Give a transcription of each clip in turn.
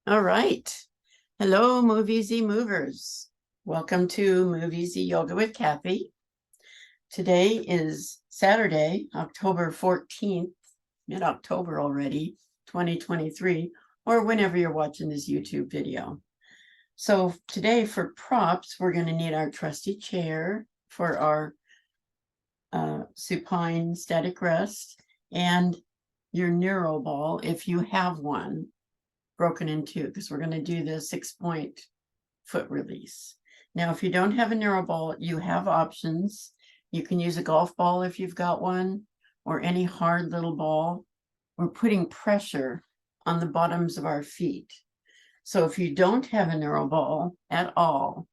All right. Hello, Move Easy Movers. Welcome to Move Easy Yoga with Kathy. Today is Saturday, October 14th, mid-October already, 2023, or whenever you're watching this YouTube video. So today for props, we're going to need our trusty chair for our supine static rest and your Neuro ball, if you have one, broken in two, because we're going to do the 6-point foot release. Now, if you don't have a Neuro ball, you have options. You can use a golf ball if you've got one, or any hard little ball. We're putting pressure on the bottoms of our feet. So if you don't have a Neuro ball at all,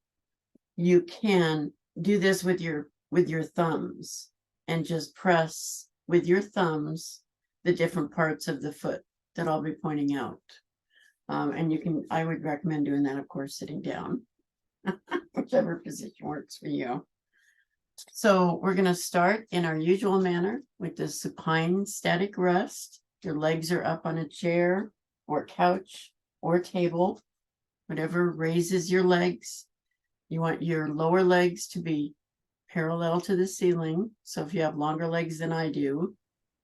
you can do this with your thumbs and just press with your thumbs the different parts of the foot that I'll be pointing out. And you can, I would recommend doing that, of course, sitting down, whichever position works for you. So we're going to start in our usual manner with the supine static rest. Your legs are up on a chair or couch or table, whatever raises your legs. You want your lower legs to be parallel to the ceiling. So if you have longer legs than I do,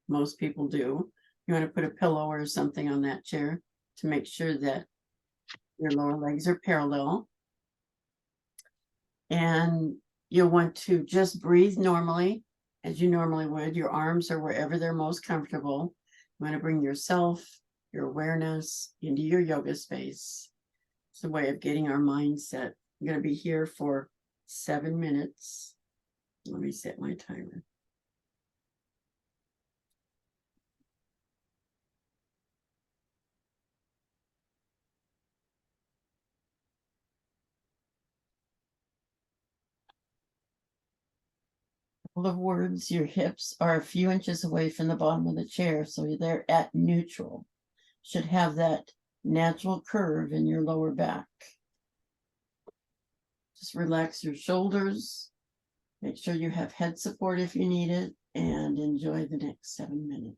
most people do, you want to put a pillow or something on that chair to make sure that your lower legs are parallel. And you'll want to just breathe normally, as you normally would. Your arms are wherever they're most comfortable. You want to bring yourself, your awareness into your yoga space. It's a way of getting our mindset. I'm going to be here for 7 minutes. Let me set my timer. Couple of words, your hips are a few inches away from the bottom of the chair, so they're at neutral. Should have that natural curve in your lower back. Just relax your shoulders. Make sure you have head support if you need it, and enjoy the next 7 minutes.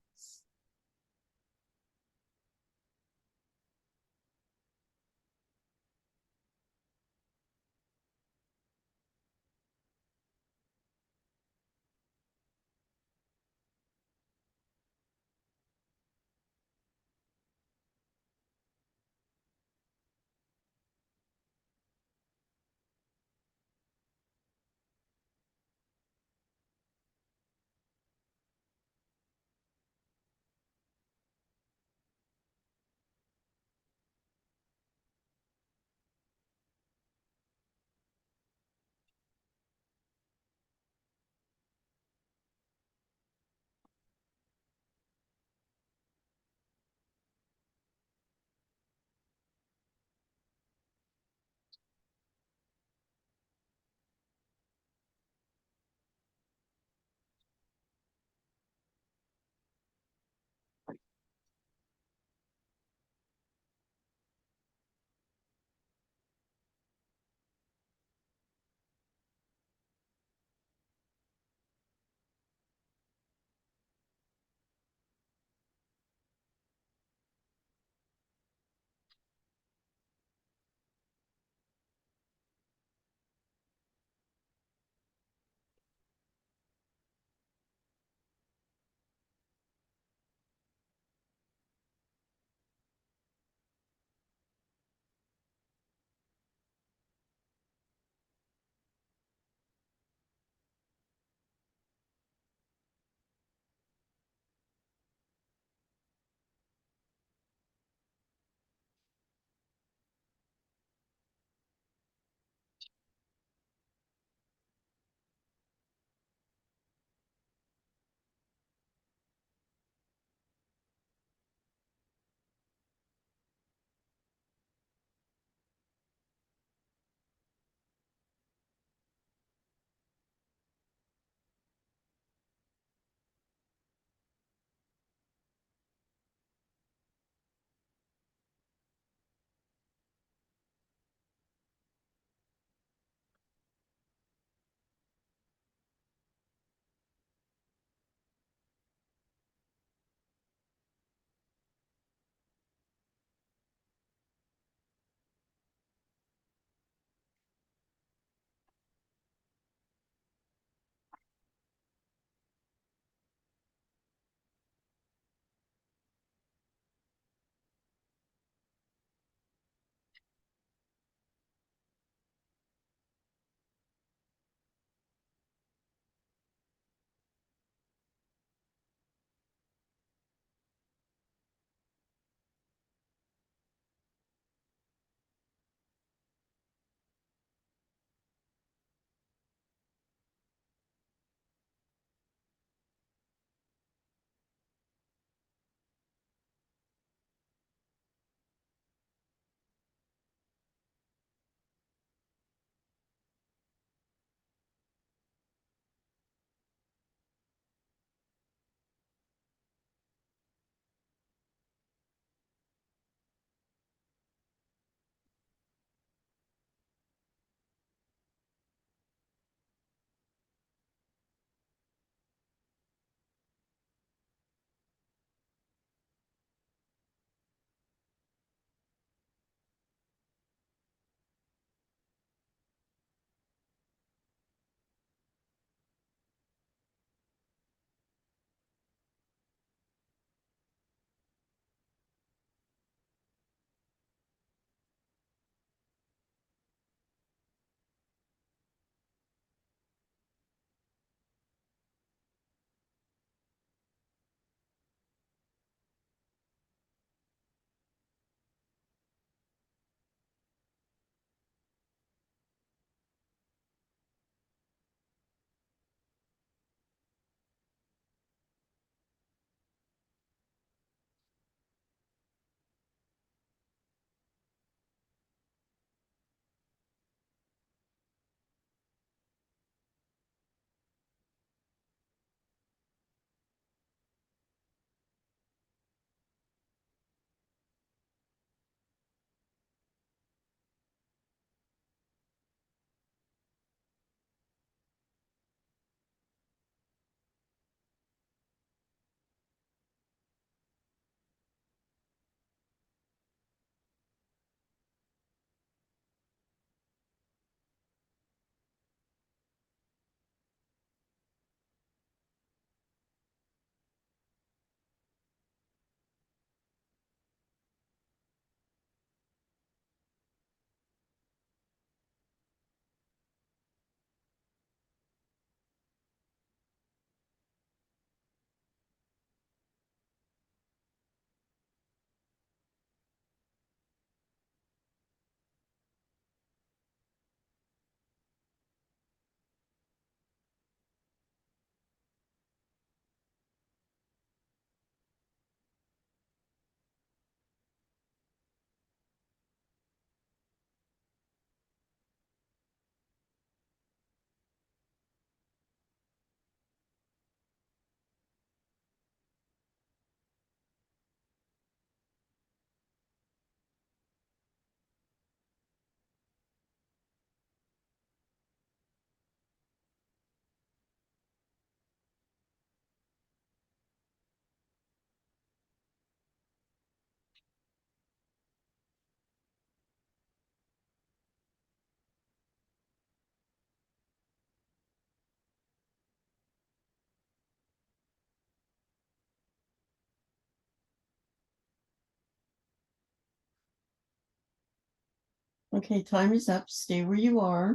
Okay, time is up. Stay where you are.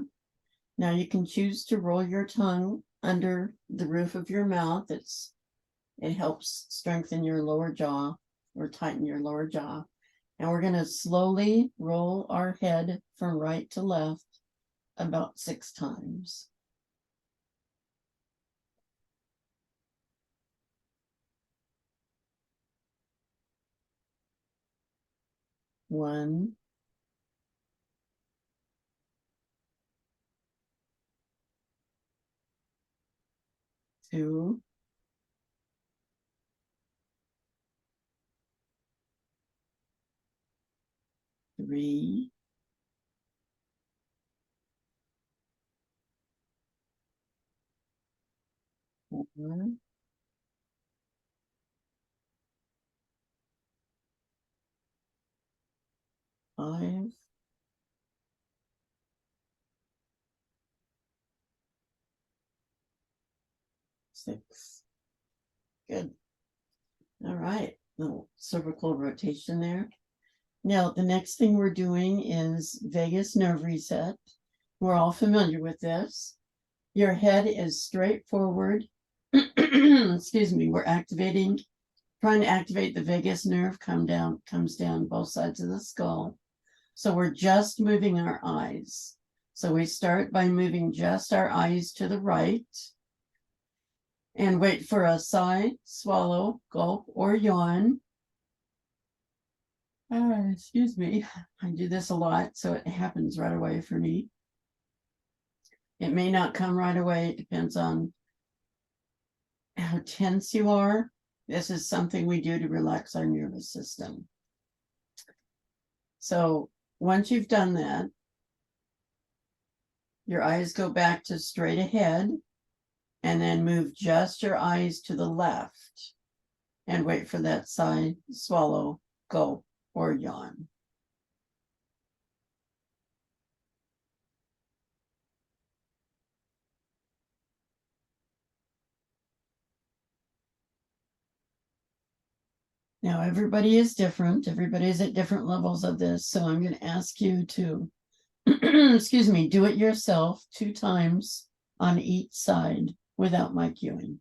Now you can choose to roll your tongue under the roof of your mouth. It helps strengthen your lower jaw or tighten your lower jaw. And we're going to slowly roll our head from right to left about 6 times. One, two, three, four, 5, 6. Good. All right. Little cervical rotation there. Now, the next thing we're doing is vagus nerve reset. We're all familiar with this. Your head is straight forward. Excuse me. We're trying to activate the vagus nerve, comes down both sides of the skull. So we're just moving our eyes. So we start by moving just our eyes to the right and wait for a sigh, swallow, gulp, or yawn. Excuse me. I do this a lot, so it happens right away for me. It may not come right away. It depends on how tense you are. This is something we do to relax our nervous system. So once you've done that, your eyes go back to straight ahead and then move just your eyes to the left and wait for that sigh, swallow, gulp, or yawn. Now, everybody is different. Everybody's at different levels of this. So I'm going to ask you to, excuse me, do it yourself 2 times on each side without my cueing.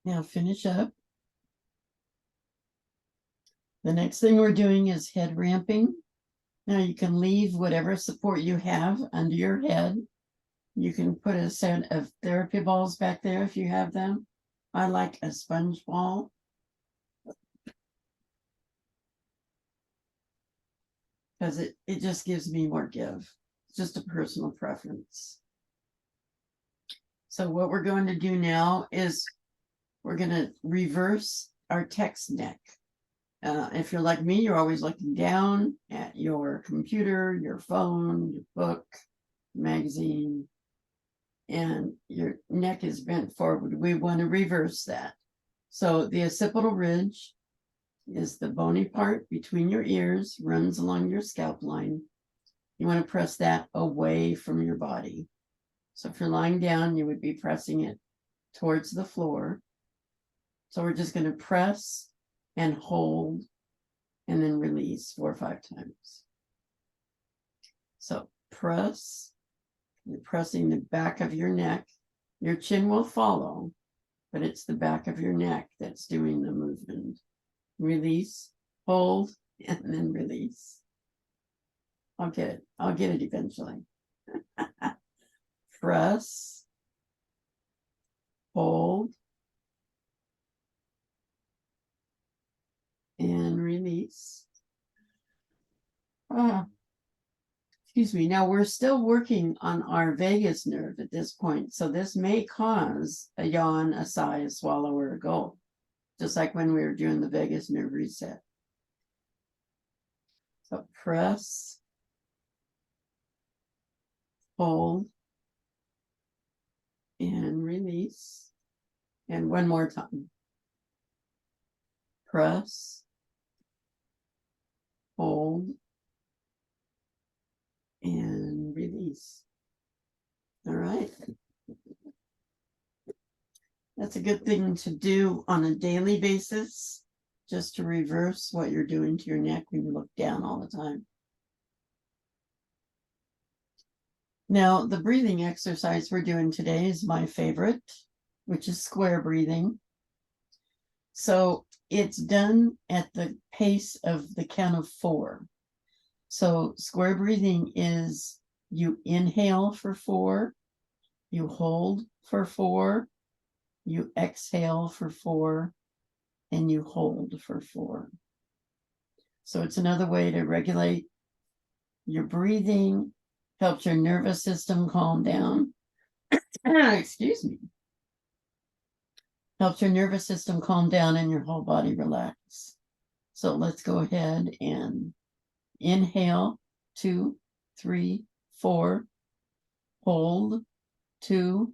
Now finish up. The next thing we're doing is head ramping. Now you can leave whatever support you have under your head. You can put a set of therapy balls back there if you have them. I like a sponge ball. Because it just gives me more give. It's just a personal preference. So what we're going to do now is we're going to reverse our text neck. If you're like me, you're always looking down at your computer, your phone, your book, magazine, and your neck is bent forward. We want to reverse that. So the occipital ridge is the bony part between your ears, runs along your scalp line. You want to press that away from your body. So if you're lying down, you would be pressing it towards the floor. So we're just going to press and hold and then release 4 or 5 times. So press, you're pressing the back of your neck. Your chin will follow, but it's the back of your neck that's doing the movement. Release, hold, and then release. I'll get it. I'll get it eventually. Press, hold, and release. Excuse me. Now we're still working on our vagus nerve at this point. So this may cause a yawn, a sigh, a swallow, or a gulp, just like when we were doing the vagus nerve reset. So press, hold, and release. And one more time. Press, hold, and release. All right. That's a good thing to do on a daily basis, just to reverse what you're doing to your neck when you look down all the time. Now, the breathing exercise we're doing today is my favorite, which is square breathing. So it's done at the pace of the count of 4. So square breathing is you inhale for 4, you hold for 4, you exhale for 4, and you hold for 4. So it's another way to regulate your breathing, helps your nervous system calm down. Excuse me. Helps your nervous system calm down and your whole body relax. So let's go ahead and inhale, 2, 3, 4. Hold, 2,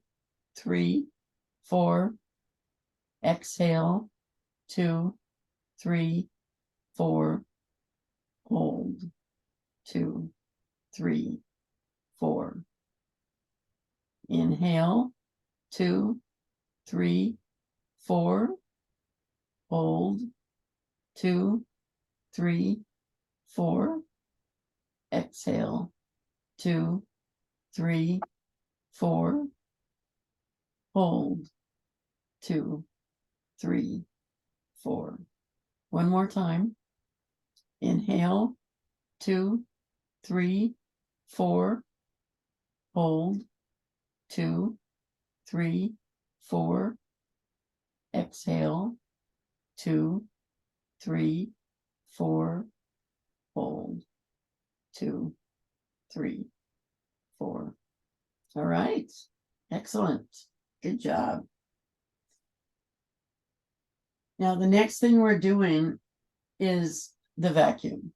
3, 4. Exhale, 2, 3, 4. Hold, 2, 3, 4. Inhale, 2, 3, 4. Hold, 2, 3, 4. Exhale, 2, 3, 4. Hold, 2, 3, 4. One more time. Inhale, 2, 3, 4. Hold, 2, 3, 4. Exhale, 2, 3, 4. Hold, 2, 3, 4. All right. Excellent. Good job. Now, the next thing we're doing is the vacuum.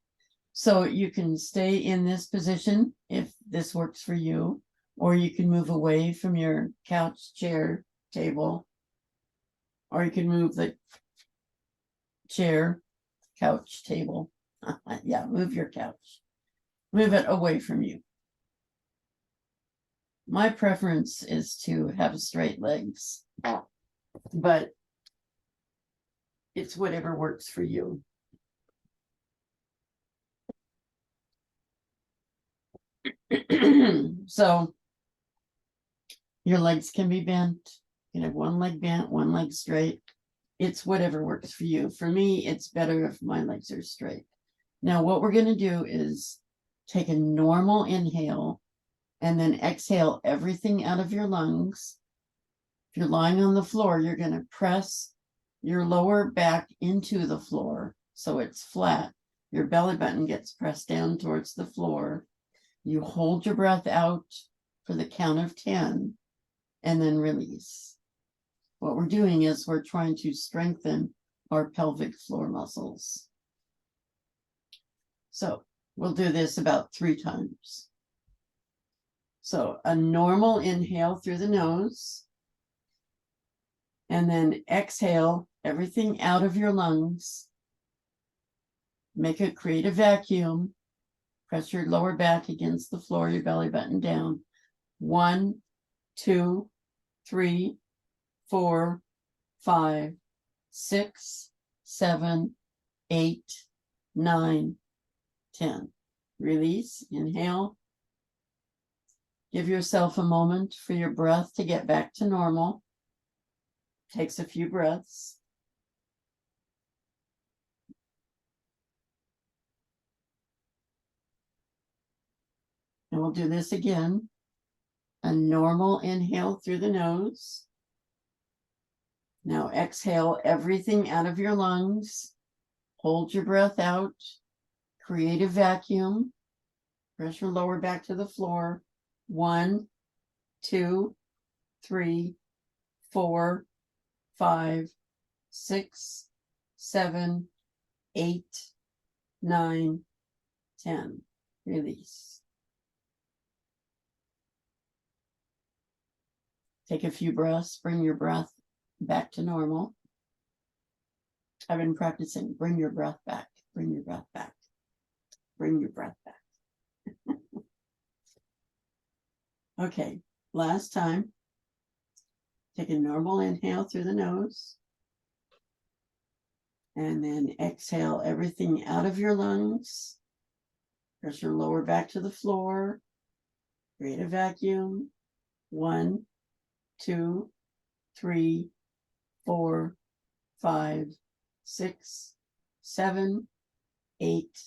So you can stay in this position if this works for you, or you can move away from your couch, chair, table, or you can move the chair, couch, table. Yeah, move your couch. Move it away from you. My preference is to have straight legs, but it's whatever works for you. So your legs can be bent. You can have one leg bent, one leg straight. It's whatever works for you. For me, it's better if my legs are straight. Now, what we're going to do is take a normal inhale and then exhale everything out of your lungs. If you're lying on the floor, you're going to press your lower back into the floor so it's flat. Your belly button gets pressed down towards the floor. You hold your breath out for the count of 10 and then release. What we're doing is we're trying to strengthen our pelvic floor muscles. So we'll do this about 3 times. So a normal inhale through the nose, and then exhale everything out of your lungs. Create a vacuum. Press your lower back against the floor, your belly button down. 1, 2, 3, 4, 5, 6, 7, 8, 9, 10. Release, inhale. Give yourself a moment for your breath to get back to normal. Takes a few breaths. And we'll do this again. A normal inhale through the nose. Now exhale everything out of your lungs. Hold your breath out. Create a vacuum. Press your lower back to the floor. 1, 2, 3, 4, 5, 6, 7, 8, 9, 10. Release. Take a few breaths. Bring your breath back to normal. I've been practicing. Bring your breath back. Bring your breath back. Bring your breath back. Okay, last time. Take a normal inhale through the nose. And then exhale everything out of your lungs. Press your lower back to the floor. Create a vacuum. 1, 2, 3, 4, 5, 6, 7, 8,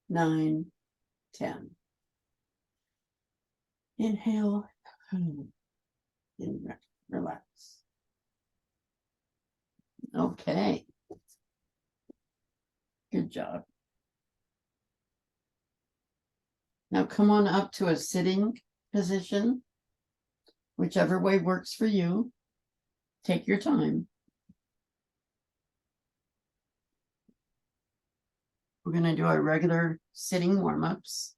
9, 10. Inhale and relax. Okay. Good job. Now come on up to a sitting position, whichever way works for you. Take your time. We're going to do our regular sitting warm-ups.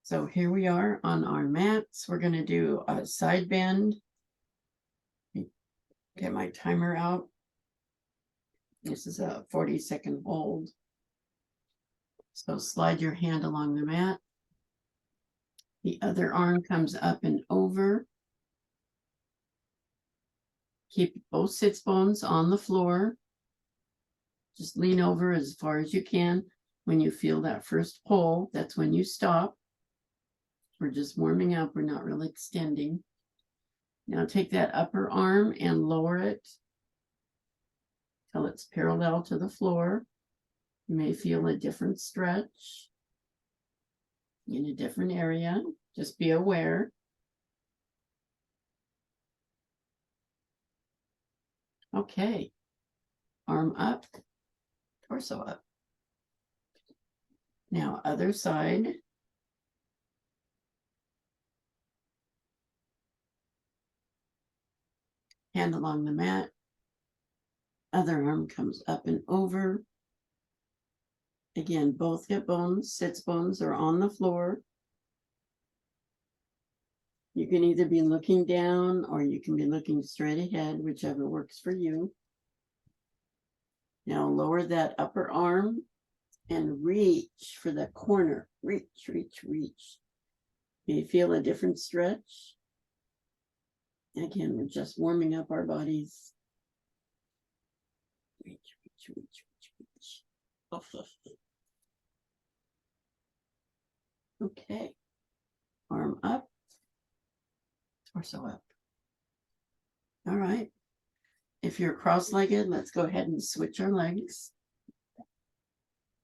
So here we are on our mats. We're going to do a side bend. Get my timer out. This is a 40-second hold. So slide your hand along the mat. The other arm comes up and over. Keep both sits bones on the floor. Just lean over as far as you can. When you feel that first pull, that's when you stop. We're just warming up. We're not really extending. Now take that upper arm and lower it till it's parallel to the floor. You may feel a different stretch in a different area. Just be aware. Okay. Arm up, torso up. Now, other side. Hand along the mat. Other arm comes up and over. Again, both hip bones, sits bones are on the floor. You can either be looking down or you can be looking straight ahead, whichever works for you. Now lower that upper arm and reach for the corner. Reach, reach, reach. You feel a different stretch. Again, we're just warming up our bodies. Reach, reach, reach, reach, reach. Okay. Arm up, torso up. All right. If you're cross-legged, let's go ahead and switch our legs.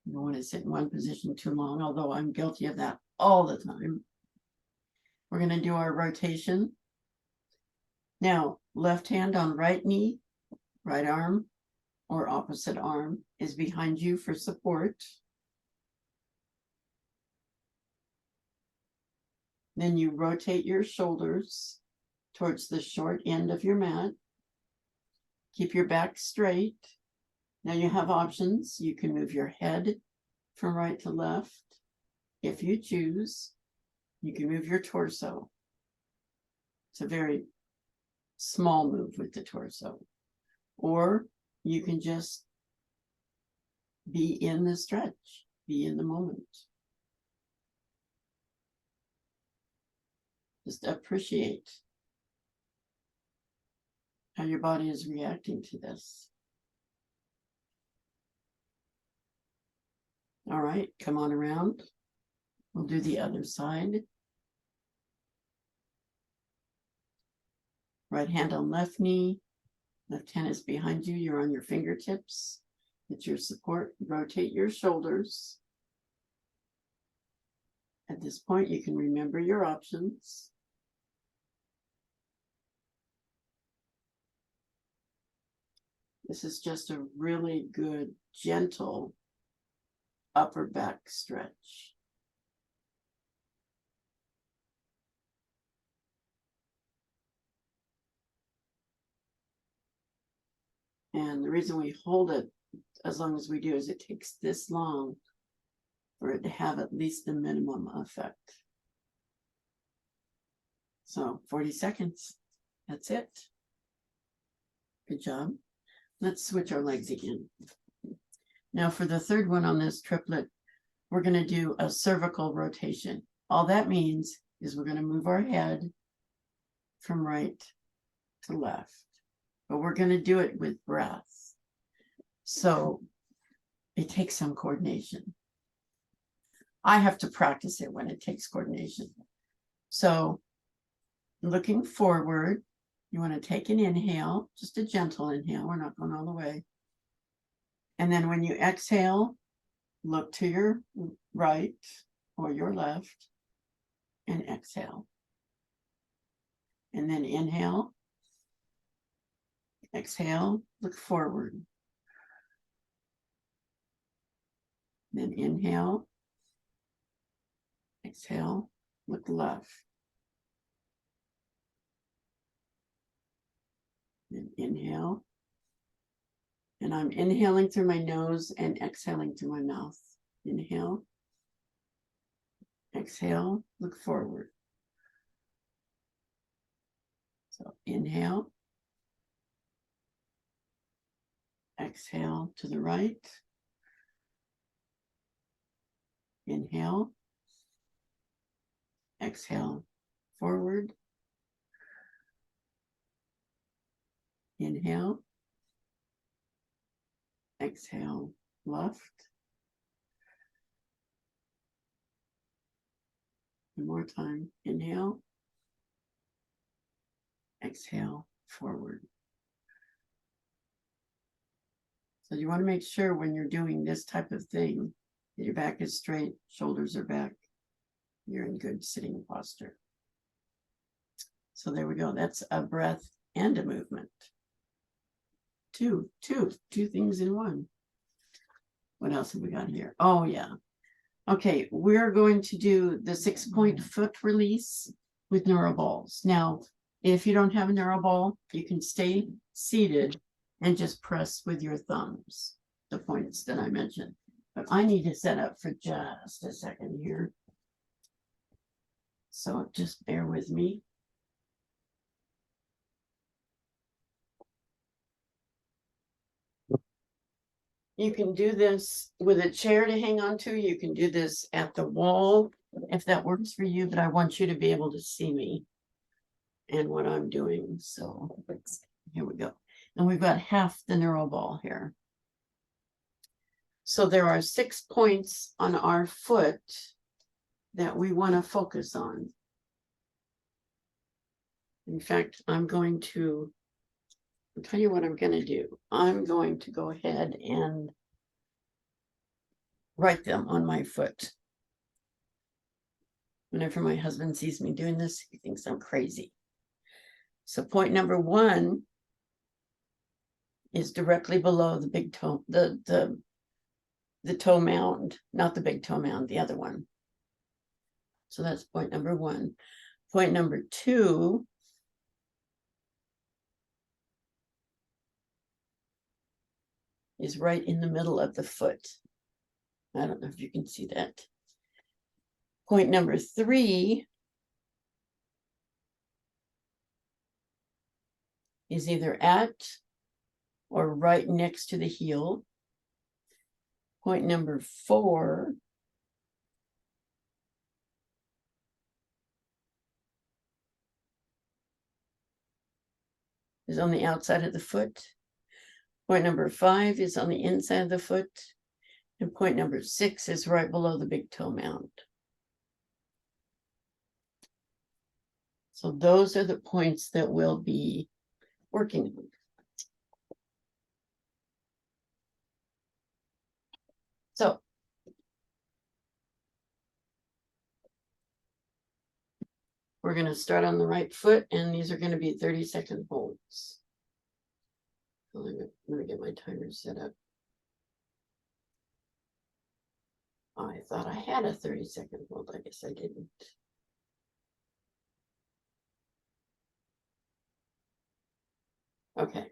You don't want to sit in one position too long, although I'm guilty of that all the time. We're going to do our rotation. Now, left hand on right knee, right arm, or opposite arm is behind you for support. Then you rotate your shoulders towards the short end of your mat. Keep your back straight. Now you have options. You can move your head from right to left. If you choose, you can move your torso. It's a very small move with the torso. Or you can just be in the stretch, be in the moment. Just appreciate how your body is reacting to this. All right, come on around. We'll do the other side. Right hand on left knee. Left hand is behind you. You're on your fingertips. It's your support. Rotate your shoulders. At this point, you can remember your options. This is just a really good, gentle upper back stretch. And the reason we hold it as long as we do is it takes this long for it to have at least the minimum effect. So 40 seconds. That's it. Good job. Let's switch our legs again. Now for the third one on this triplet, we're going to do a cervical rotation. All that means is we're going to move our head from right to left, but we're going to do it with breath. So it takes some coordination. I have to practice it when it takes coordination. So looking forward, you want to take an inhale, just a gentle inhale. We're not going all the way. And then when you exhale, look to your right or your left and exhale. And then inhale, exhale, look forward. Then inhale, exhale, look left. Then inhale. And I'm inhaling through my nose and exhaling through my mouth. Inhale, exhale, look forward. So inhale, exhale to the right. Inhale, exhale, forward. Inhale, exhale, left. One more time. Inhale, exhale, forward. So you want to make sure when you're doing this type of thing that your back is straight, shoulders are back, you're in good sitting posture. So there we go. That's a breath and a movement. Two things in one. What else have we got here? Oh yeah. Okay, we're going to do the 6-point foot release with Neuro balls. Now, if you don't have a Neuro ball, you can stay seated and just press with your thumbs the points that I mentioned. But I need to set up for just a second here. So just bear with me. You can do this with a chair to hang on to. You can do this at the wall if that works for you, but I want you to be able to see me and what I'm doing. So here we go. And we've got half the Neuro ball here. So there are 6 points on our foot that we want to focus on. In fact, I'll tell you what I'm going to do. I'm going to go ahead and write them on my foot. Whenever my husband sees me doing this, he thinks I'm crazy. So point number 1 is directly below the big toe, the toe mound, not the big toe mound, the other one. So that's point number 1. Point number 2 is right in the middle of the foot. I don't know if you can see that. Point number 3 is either at or right next to the heel. Point number 4 is on the outside of the foot. Point number 5 is on the inside of the foot. And point number 6 is right below the big toe mound. So those are the points that we'll be working on. So we're going to start on the right foot, and these are going to be 30-second holds. Let me get my timer set up. I thought I had a 30-second hold. I guess I didn't. Okay.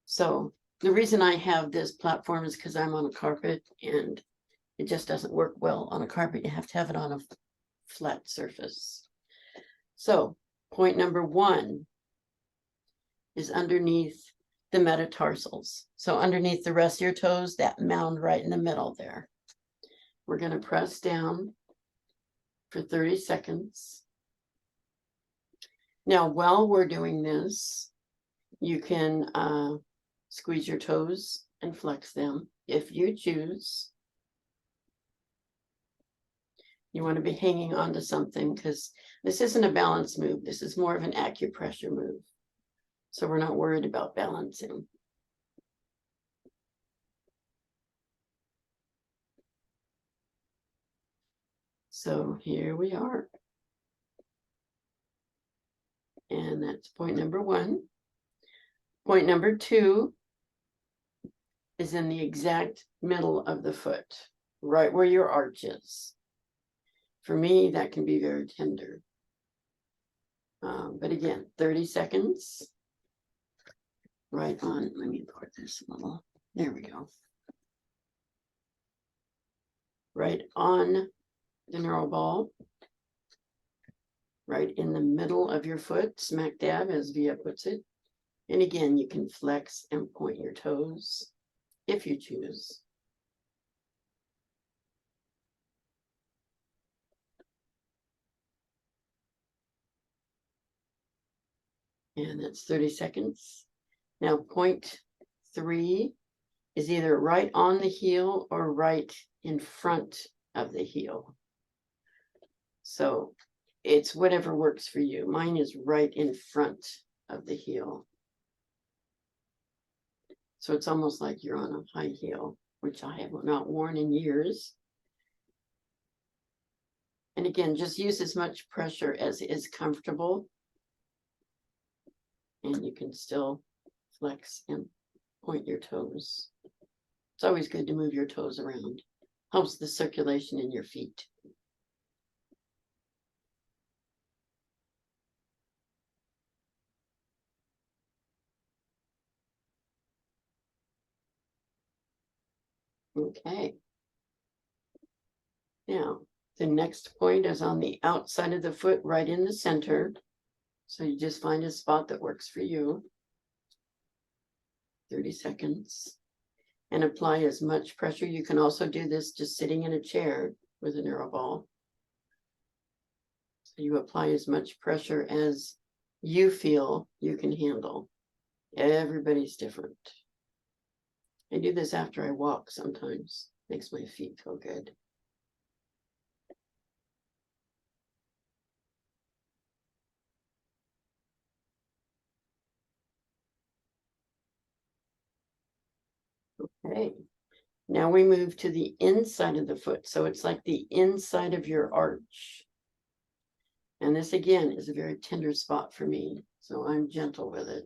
So the reason I have this platform is because I'm on a carpet, and it just doesn't work well on a carpet. You have to have it on a flat surface. So point number 1 is underneath the metatarsals. So underneath the rest of your toes, that mound right in the middle there. We're going to press down for 30 seconds. Now, while we're doing this, you can squeeze your toes and flex them if you choose. You want to be hanging onto something because this isn't a balance move. This is more of an acupressure move. So we're not worried about balancing. So here we are. And that's point number 1. Point number 2 is in the exact middle of the foot, right where your arch is. For me, that can be very tender. But again, 30 seconds. Right on, let me put this a little, there we go. Right on the neural ball. Right in the middle of your foot, smack dab, as Via puts it. And again, you can flex and point your toes if you choose. And that's 30 seconds. Now, point 3 is either right on the heel or right in front of the heel. So it's whatever works for you. Mine is right in front of the heel. So it's almost like you're on a high heel, which I have not worn in years. And again, just use as much pressure as is comfortable. And you can still flex and point your toes. It's always good to move your toes around. Helps the circulation in your feet. Okay. Now, the next point is on the outside of the foot, right in the center. So you just find a spot that works for you. 30 seconds. And apply as much pressure. You can also do this just sitting in a chair with a neuro ball. So you apply as much pressure as you feel you can handle. Everybody's different. I do this after I walk sometimes. Makes my feet feel good. Okay. Now we move to the inside of the foot. So it's like the inside of your arch. And this again is a very tender spot for me. So I'm gentle with it.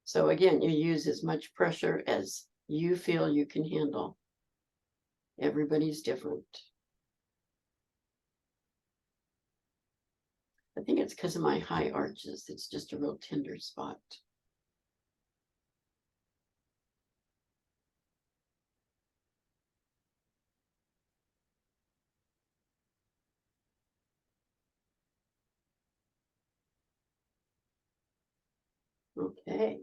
So again, you use as much pressure as you feel you can handle. Everybody's different. I think it's because of my high arches. It's just a real tender spot. Okay.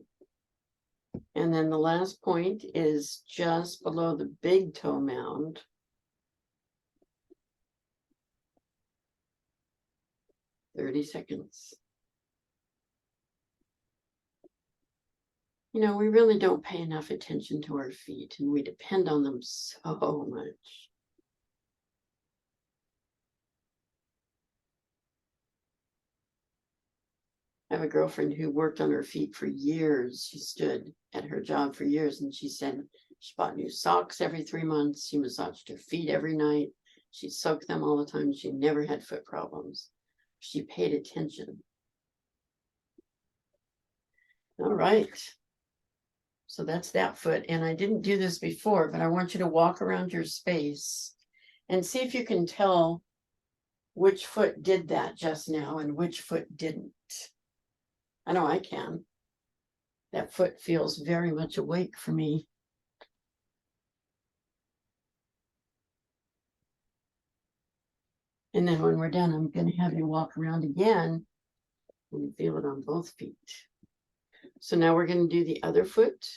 And then the last point is just below the big toe mound. 30 seconds. You know, we really don't pay enough attention to our feet, and we depend on them so much. I have a girlfriend who worked on her feet for years. She stood at her job for years, and she said she bought new socks every 3 months. She massaged her feet every night. She soaked them all the time. She never had foot problems. She paid attention. All right. So that's that foot. And I didn't do this before, but I want you to walk around your space and see if you can tell which foot did that just now and which foot didn't. I know I can. That foot feels very much awake for me. And then when we're done, I'm going to have you walk around again and feel it on both feet. So now we're going to do the other foot.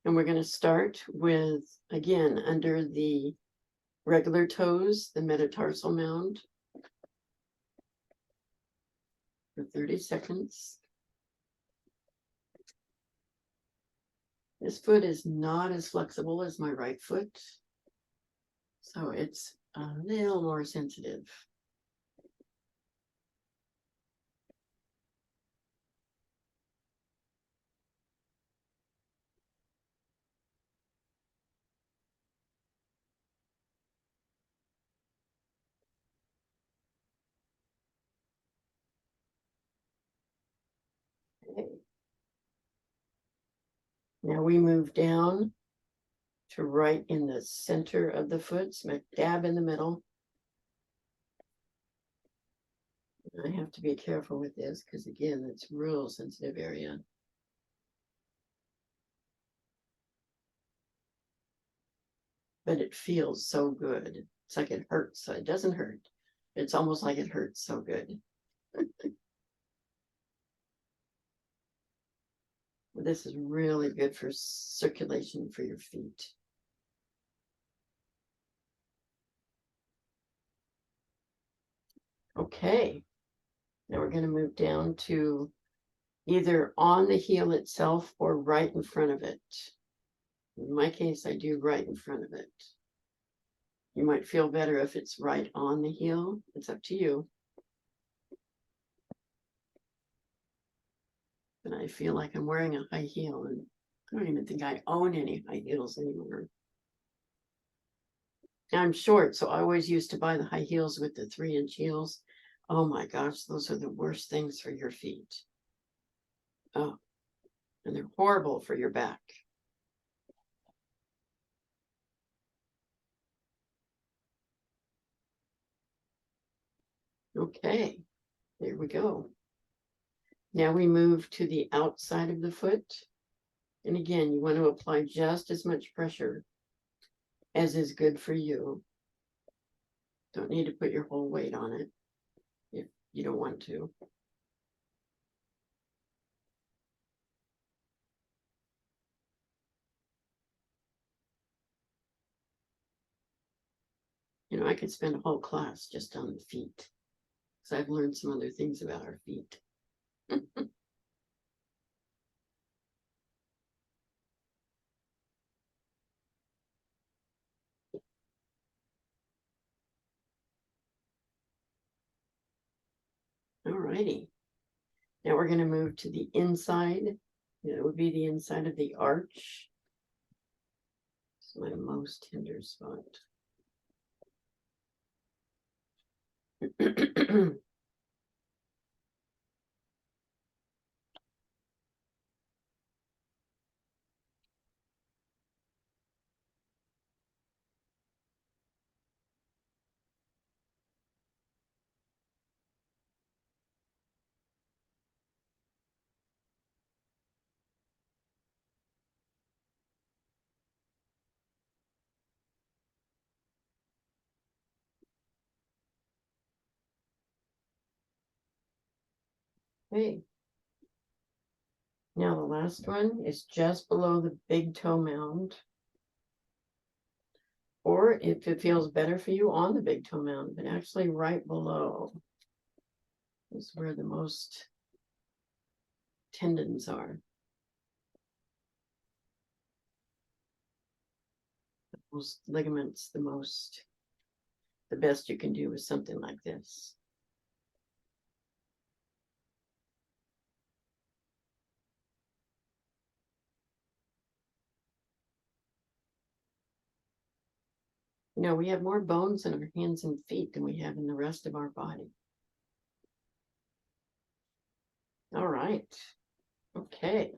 And we're going to start with, again, under the regular toes, the metatarsal mound for 30 seconds. This foot is not as flexible as my right foot, so it's a little more sensitive. Okay. Now we move down to right in the center of the foot, smack dab in the middle. I have to be careful with this because, again, it's a real sensitive area. But it feels so good. It's like it hurts. So it doesn't hurt. It's almost like it hurts so good. This is really good for circulation for your feet. Okay, now we're going to move down to either on the heel itself or right in front of it. In my case, I do right in front of it. You might feel better if it's right on the heel. It's up to you. But I feel like I'm wearing a high heel, and I don't even think I own any high heels anymore. I'm short, so I always used to buy the high heels with the 3-inch heels. Oh my gosh, those are the worst things for your feet. Oh, and they're horrible for your back. Okay, there we go. Now we move to the outside of the foot. And again, you want to apply just as much pressure as is good for you. Don't need to put your whole weight on it if you don't want to. You know, I could spend a whole class just on the feet, because I've learned some other things about our feet. All righty. Now we're going to move to the inside. It would be the inside of the arch. It's my most tender spot. Okay. Now the last one is just below the big toe mound. Or or if it feels better for you, on the big toe mound, but actually right below is where the most tendons are. The most ligaments, the best you can do is something like this. You know, we have more bones in our hands and feet than we have in the rest of our body. All right. Okay.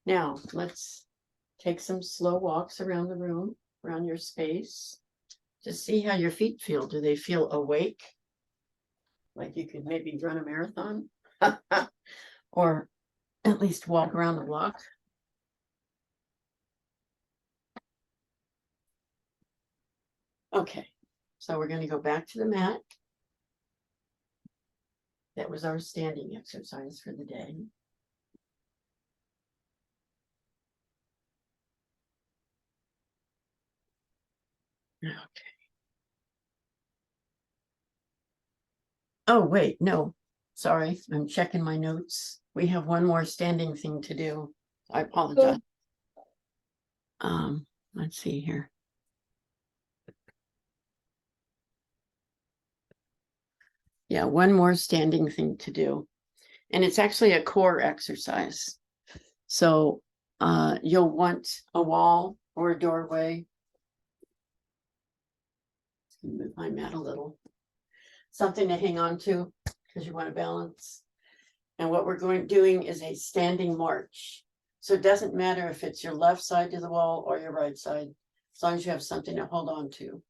Now let's take some slow walks around the room, around your space, to see how your feet feel. Do they feel awake? Like you could maybe run a marathon or at least walk around the block? Okay, so we're going to go back to the mat. That was our standing exercise for the day. Okay. Oh, wait, no. Sorry, I'm checking my notes. We have one more standing thing to do. I apologize. Let's see here. Yeah, one more standing thing to do. And it's actually a core exercise. So you'll want a wall or a doorway. Move my mat a little. Something to hang on to because you want to balance. And what we're doing is a standing march. So it doesn't matter if it's your left side to the wall or your right side, as long as you have something to hold on to.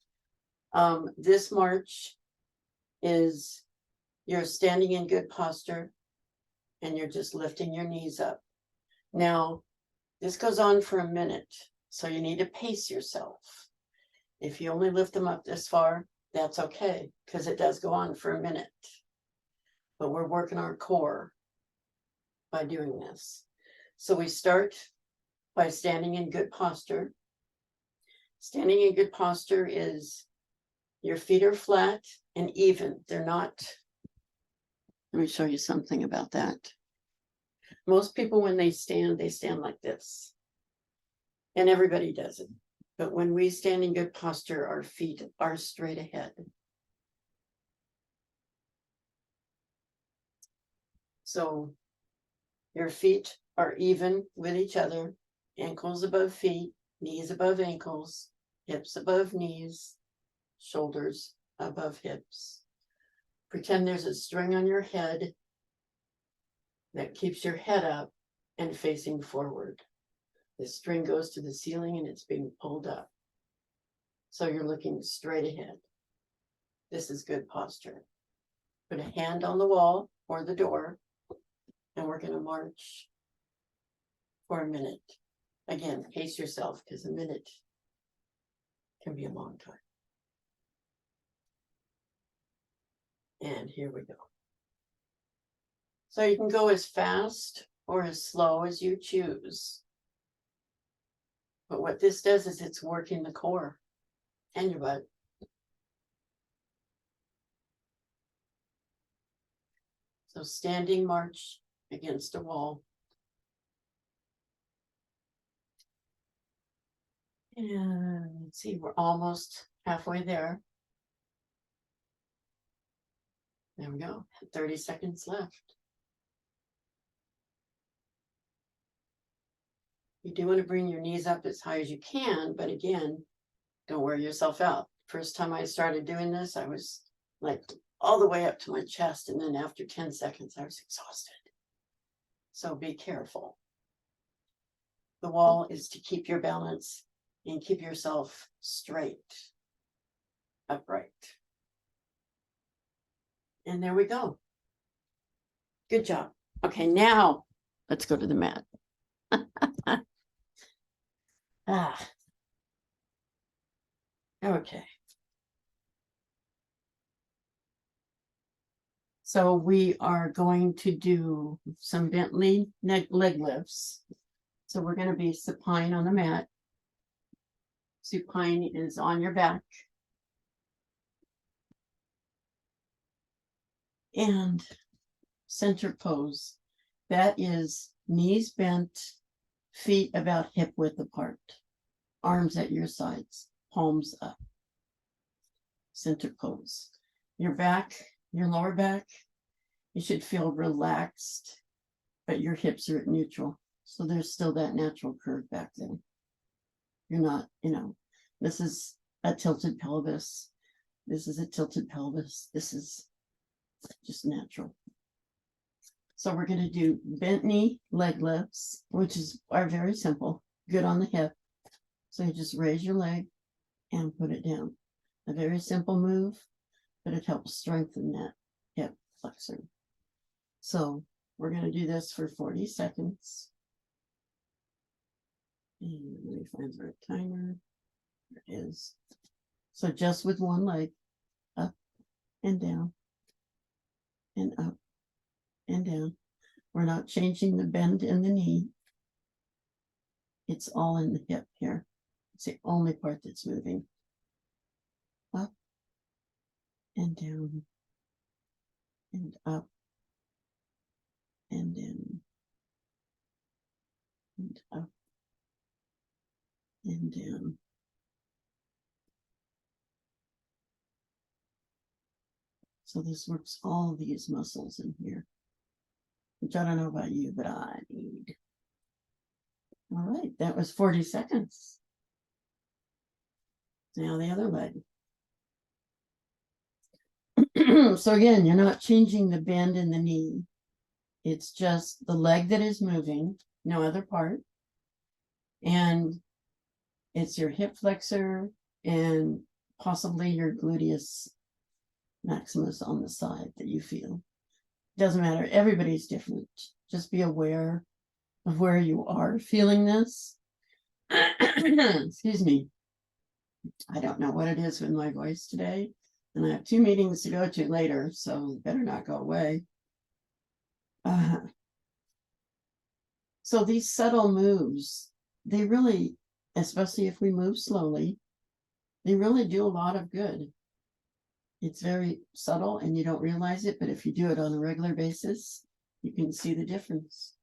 This march is you're standing in good posture and you're just lifting your knees up. Now, this goes on for a minute, so you need to pace yourself. If you only lift them up this far, that's okay, because it does go on for a minute. But we're working our core by doing this. So we start by standing in good posture. Standing in good posture is your feet are flat and even. They're not. Let me show you something about that. Most people, when they stand like this. And everybody does it. But when we stand in good posture, our feet are straight ahead. So your feet are even with each other, ankles above feet, knees above ankles, hips above knees, shoulders above hips. Pretend there's a string on your head that keeps your head up and facing forward. The string goes to the ceiling and it's being pulled up. So you're looking straight ahead. This is good posture. Put a hand on the wall or the door, and we're going to march for a minute. Again, pace yourself because a minute can be a long time. And here we go. So you can go as fast or as slow as you choose. But what this does is it's working the core and your butt. So standing march against a wall. And let's see, we're almost halfway there. There we go, 30 seconds left. You do want to bring your knees up as high as you can, but again, don't wear yourself out. First time I started doing this, I was like all the way up to my chest, and then after 10 seconds, I was exhausted. So be careful. The wall is to keep your balance and keep yourself straight, upright. And there we go. Good job. Okay, now let's go to the mat. Okay. So we are going to do some bent leg lifts. So we're going to be supine on the mat. Supine is on your back. And center pose. That is knees bent, feet about hip width apart, arms at your sides, palms up. Center pose. Your back, your lower back, you should feel relaxed, but your hips are at neutral. So there's still that natural curve back there. You're not, this is a tilted pelvis. This is a tilted pelvis. This is just natural. So we're going to do bent knee leg lifts, which are very simple, good on the hip. So you just raise your leg and put it down. A very simple move, but it helps strengthen that hip flexor. So we're going to do this for 40 seconds. And let me find our timer. There it is. So just with one leg, up and down, and up and down. We're not changing the bend in the knee. It's all in the hip here. It's the only part that's moving. Up and down, and up and down, and up and down. So this works all of these muscles in here, which I don't know about you, but I need. All right, that was 40 seconds. Now the other leg. So again, you're not changing the bend in the knee. It's just the leg that is moving, no other part. And it's your hip flexor and possibly your gluteus maximus on the side that you feel. Doesn't matter. Everybody's different. Just be aware of where you are feeling this. Excuse me. I don't know what it is with my voice today. And I have 2 meetings to go to later, so better not go away. So these subtle moves, they really, especially if we move slowly, they really do a lot of good. It's very subtle and you don't realize it, but if you do it on a regular basis, you can see the difference.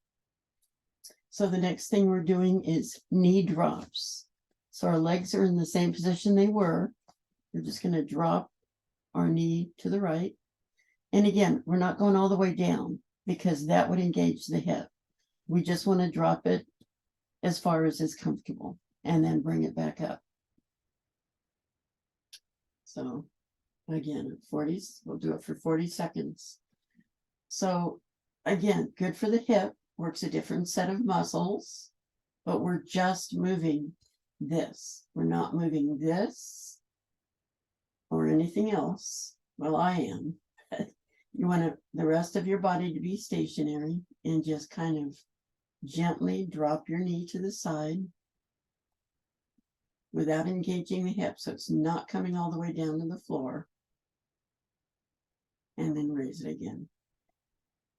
So the next thing we're doing is knee drops. So our legs are in the same position they were. We're just going to drop our knee to the right. And again, we're not going all the way down because that would engage the hip. We just want to drop it as far as is comfortable and then bring it back up. So again, 40s, we'll do it for 40 seconds. So again, good for the hip, works a different set of muscles, but we're just moving this. We're not moving this or anything else. Well, I am. You want the rest of your body to be stationary and just kind of gently drop your knee to the side without engaging the hip, so it's not coming all the way down to the floor. And then raise it again.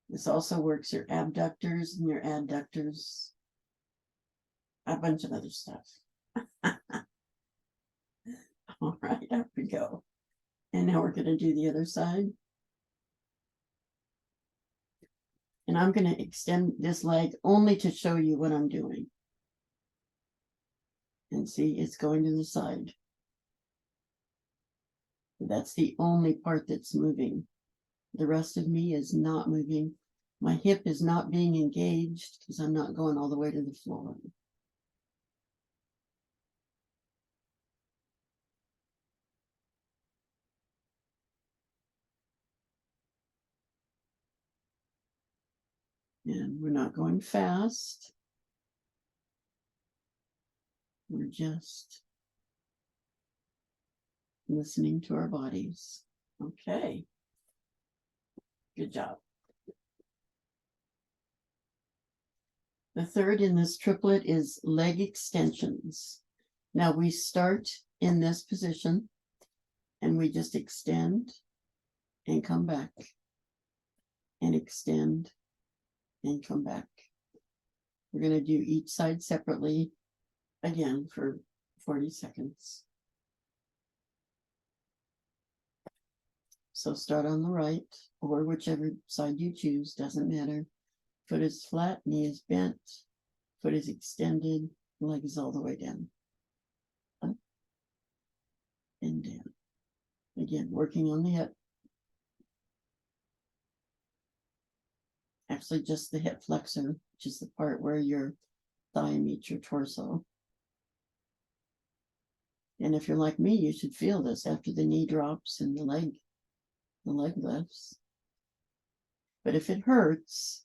This also works your abductors and your adductors, a bunch of other stuff. All right, up we go. And now we're going to do the other side. And I'm going to extend this leg only to show you what I'm doing. And see, it's going to the side. That's the only part that's moving. The rest of me is not moving. My hip is not being engaged because I'm not going all the way to the floor. And we're not going fast. We're just listening to our bodies. Okay. Good job. The third in this triplet is leg extensions. Now we start in this position and we just extend and come back and extend and come back. We're going to do each side separately again for 40 seconds. So start on the right or whichever side you choose, doesn't matter. Foot is flat, knee is bent, foot is extended, leg is all the way down. Up and down. Again, working on the hip. Actually, just the hip flexor, which is the part where your thigh meets your torso. And if you're like me, you should feel this after the knee drops and the leg lifts. But if it hurts,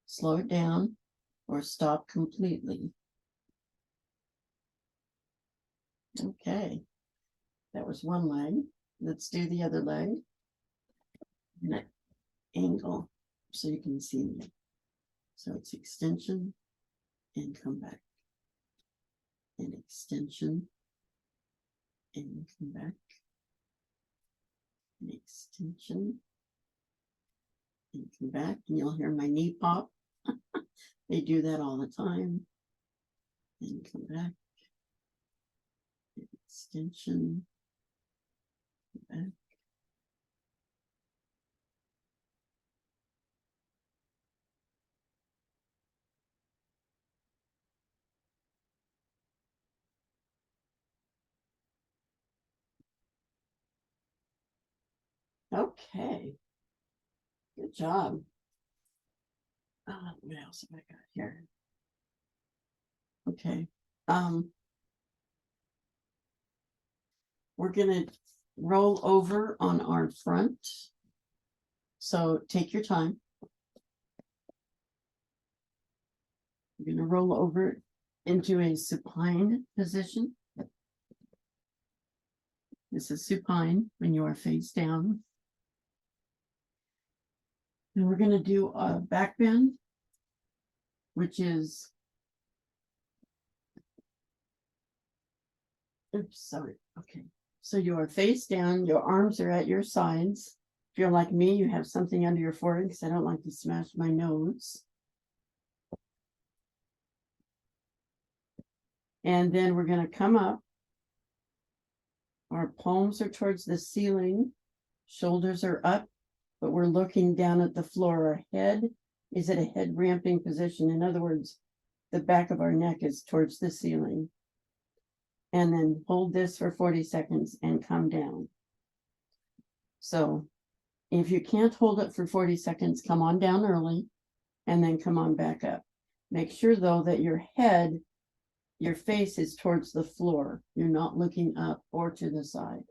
slow it down or stop completely. Okay, that was one leg. Let's do the other leg. And an angle so you can see me. So it's extension and come back. And extension and come back. And extension and come back. And you'll hear my knee pop. They do that all the time. And come back. And extension. Come back. Okay. Good job. What else have I got here? Okay. We're gonna roll over on our front. So take your time. We're gonna roll over into a supine position. This is supine when you are face down. And we're going to do a back bend, which is, oops, sorry. Okay. So you are face down, your arms are at your sides. If you're like me, you have something under your forehead because I don't like to smash my nose. And then we're going to come up. Our palms are towards the ceiling, shoulders are up, but we're looking down at the floor. Our head is at a head ramping position. In other words, the back of our neck is towards the ceiling. And then hold this for 40 seconds and come down. So if you can't hold it for 40 seconds, come on down early and then come on back up. Make sure though that your head, your face is towards the floor. You're not looking up or to the side.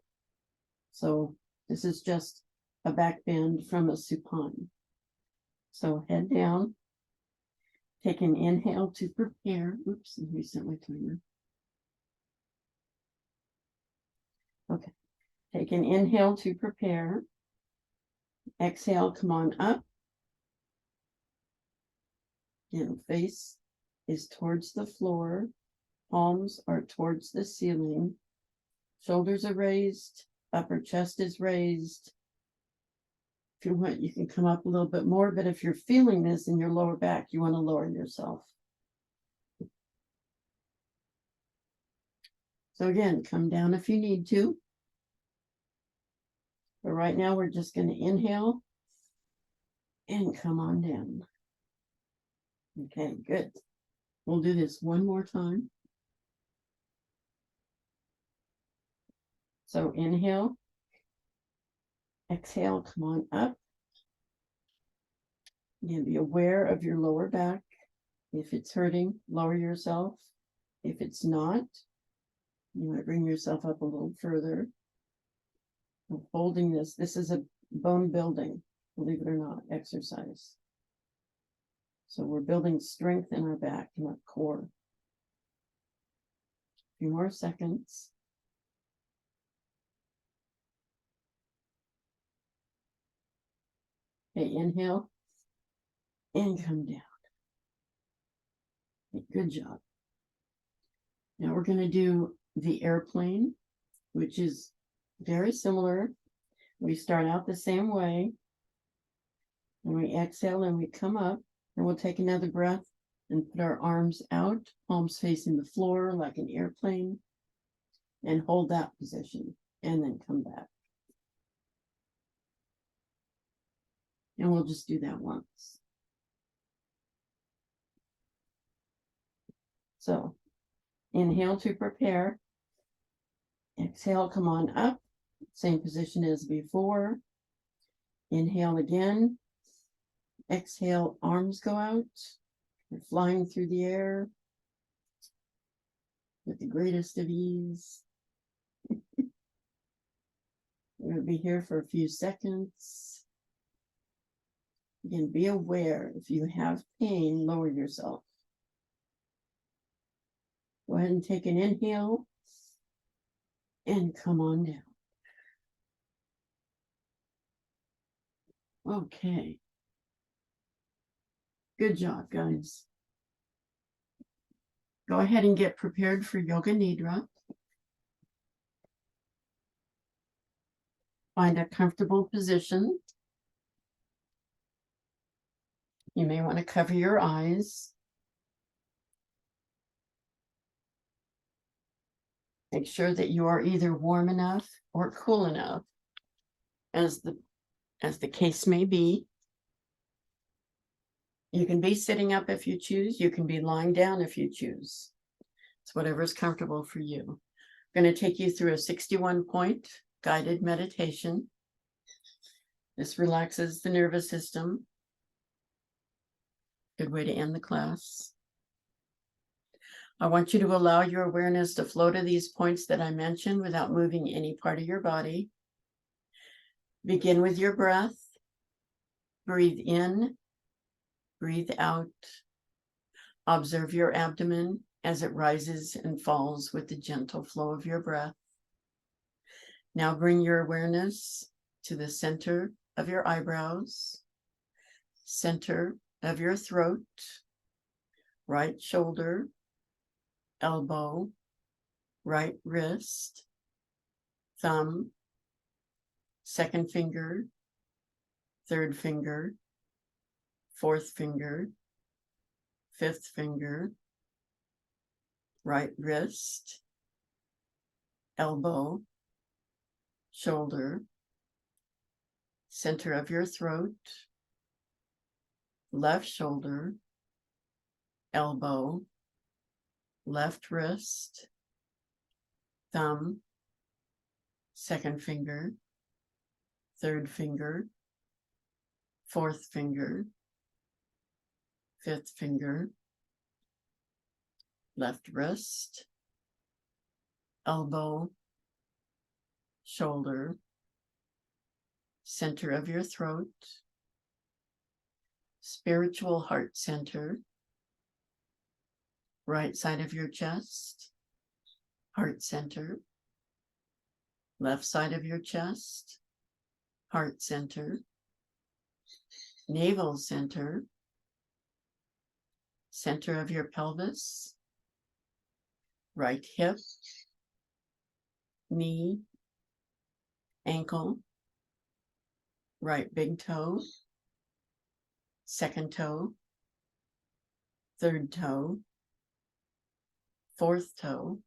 So this is just a back bend from a supine. So head down, take an inhale to prepare. Oops, and reset my timer. Okay, take an inhale to prepare. Exhale, come on up. Again, face is towards the floor. Palms are towards the ceiling. Shoulders are raised. Upper chest is raised. If you want, you can come up a little bit more, but if you're feeling this in your lower back, you want to lower yourself. So again, come down if you need to. But right now, we're just going to inhale and come on down. Okay, good. We'll do this one more time. So inhale, exhale, come on up. Again, be aware of your lower back. If it's hurting, lower yourself. If it's not, you might bring yourself up a little further. I'm holding this. This is a bone building, believe it or not, exercise. So we're building strength in our back and our core. A few more seconds. Okay, inhale and come down. Okay, good job. Now we're going to do the airplane, which is very similar. We start out the same way. And we exhale and we come up. And we'll take another breath and put our arms out, palms facing the floor like an airplane. and hold that position and then come back. And we'll just do that once. So inhale to prepare. Exhale, come on up. Same position as before. Inhale again. Exhale, arms go out. You're flying through the air with the greatest of ease. We're going to be here for a few seconds. Again, be aware if you have pain, lower yourself. Go ahead and take an inhale and come on down. Okay. Good job, guys. Go ahead and get prepared for Yoga Nidra. Find a comfortable position. You may want to cover your eyes. Make sure that you are either warm enough or cool enough, as the case may be. You can be sitting up if you choose. You can be lying down if you choose. It's whatever is comfortable for you. I'm going to take you through a 61-point guided meditation. This relaxes the nervous system. Good way to end the class. I want you to allow your awareness to flow to these points that I mentioned without moving any part of your body. Begin with your breath. Breathe in, breathe out. Observe your abdomen as it rises and falls with the gentle flow of your breath. Now bring your awareness to the center of your eyebrows, center of your throat, right shoulder, elbow, right wrist, thumb, second finger, third finger, fourth finger, fifth finger, right wrist, elbow, shoulder, center of your throat, left shoulder, elbow, left wrist, thumb, second finger, third finger, fourth finger, fifth finger, left wrist, elbow, shoulder, center of your throat, spiritual heart center, right side of your chest, heart center, left side of your chest, heart center, navel center, center of your pelvis, right hip, knee, ankle, right big toe, second toe, third toe, fourth toe,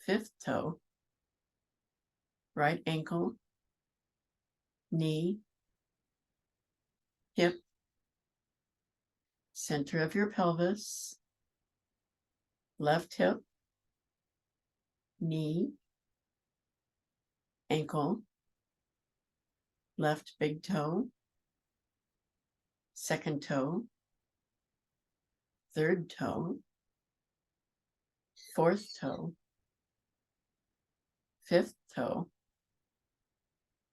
fifth toe, right ankle, knee, hip, center of your pelvis, left hip, knee, ankle, left big toe, second toe, third toe, fourth toe, fifth toe,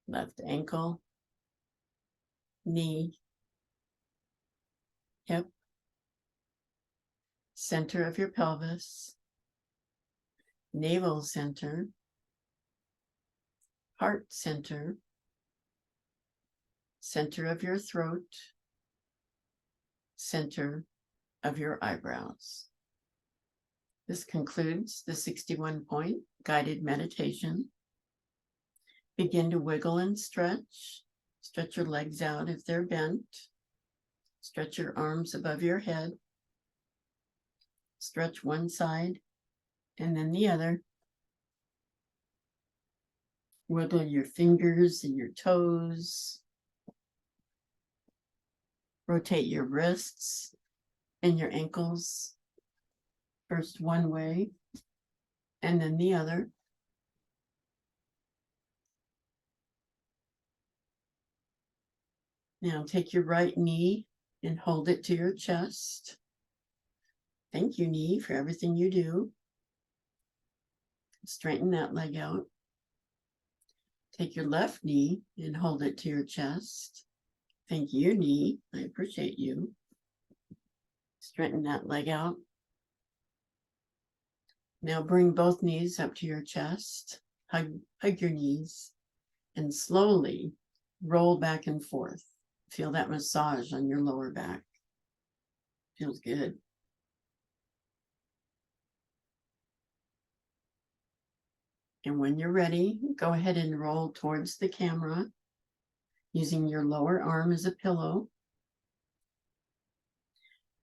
left ankle, knee, hip, center of your pelvis, navel center, heart center, center of your throat, center of your eyebrows. This concludes the 61-point guided meditation. Begin to wiggle and stretch. Stretch your legs out if they're bent. Stretch your arms above your head. Stretch one side and then the other. Wiggle your fingers and your toes. Rotate your wrists and your ankles. First one way and then the other. Now take your right knee and hold it to your chest. Thank you, knee, for everything you do. Straighten that leg out. Take your left knee and hold it to your chest. Thank you, knee. I appreciate you. Straighten that leg out. Now bring both knees up to your chest. Hug your knees and slowly roll back and forth. Feel that massage on your lower back. Feels good. And when you're ready, go ahead and roll towards the camera using your lower arm as a pillow.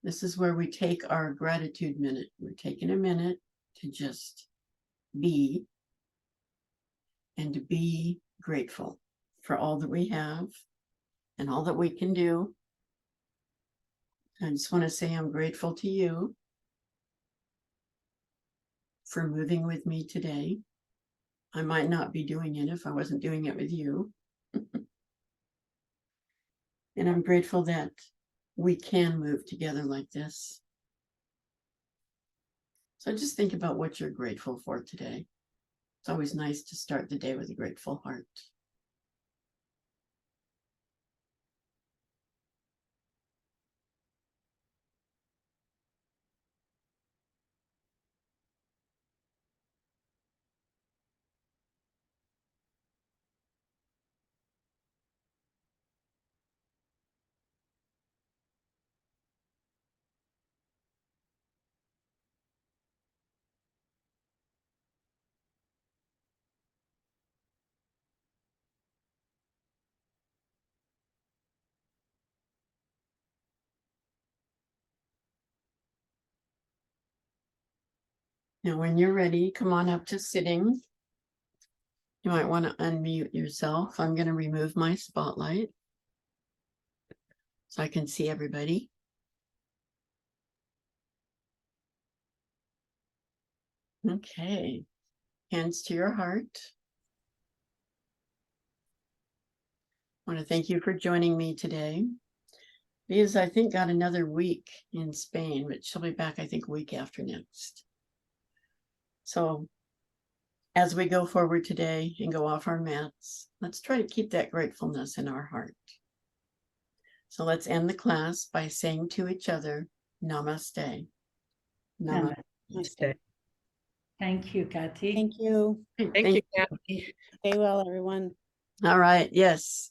This is where we take our gratitude minute. We're taking a minute to just be and to be grateful for all that we have and all that we can do. I just want to say I'm grateful to you for moving with me today. I might not be doing it if I wasn't doing it with you. And I'm grateful that we can move together like this. So just think about what you're grateful for today. It's always nice to start the day with a grateful heart. Now, when you're ready, come on up to sitting. You might want to unmute yourself. I'm going to remove my spotlight so I can see everybody. Okay. Hands to your heart. I want to thank you for joining me today. Lia's, I think, got another week in Spain, but she'll be back, I think, week after next. So as we go forward today and go off our mats, let's try to keep that gratefulness in our heart. So let's end the class by saying to each other, Namaste. Namaste. Thank you, Kathy. Thank you. Thank you, Kathy. Stay well, everyone. All right. Yes.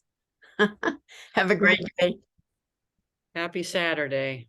Have a great day. Happy Saturday.